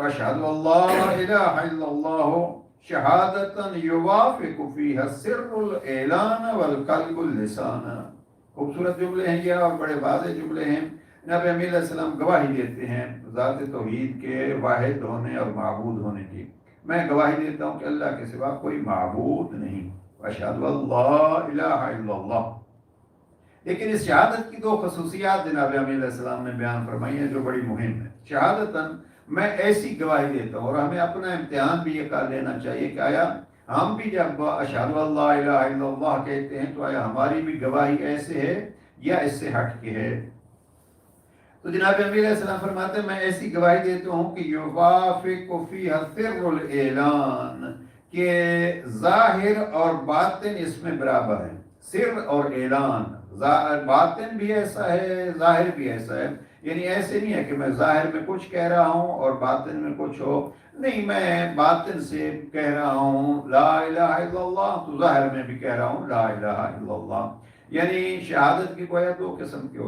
واشهد ان لا اله الا الله شہادتاً یوافق فیہا السر الاعلان والقلب اللسان. خوبصورت جملے ہیں یہ اور بڑے واضح جملے ہیں. نبی امین علیہ السلام گواہی دیتے ہیں ذات توحید کے واحد ہونے اور معبود ہونے کی. میں گواہی دیتا ہوں کہ اللہ کے سوا کوئی معبود نہیں. واشہد ان لا الہ الا اللہ. لیکن اس شہادت کی دو خصوصیات جناب امین علیہ السلام نے بیان فرمائی ہیں جو بڑی مہم ہے. شہادتاً میں ایسی گواہی دیتا ہوں، اور ہمیں اپنا امتحان بھی یہ کر لینا چاہیے کہ آیا ہم بھی جب اشہد ان لا الہ الا اللہ کہتے ہیں تو آیا ہماری بھی گواہی ایسے ہے یا اس سے ہٹ کے ہے. تو جناب نبی علیہ السلام فرماتے ہیں میں ایسی گواہی دیتا ہوں کہ یوافق فیہا سر الاعلان، کہ ظاہر اور باطن اس میں برابر ہے. سر اور اعلان، باطن بھی ایسا ہے ظاہر بھی ایسا ہے. یعنی ایسے نہیں ہے کہ میں ظاہر میں کچھ کہہ رہا ہوں اور باطن میں کچھ ہو. نہیں، میں باطن سے کہہ رہا ہوں لا الہ الا اللہ تو ظاہر میں بھی کہہ رہا ہوں لا الہ الا اللہ. یعنی شہادت کی گویا دو قسم کی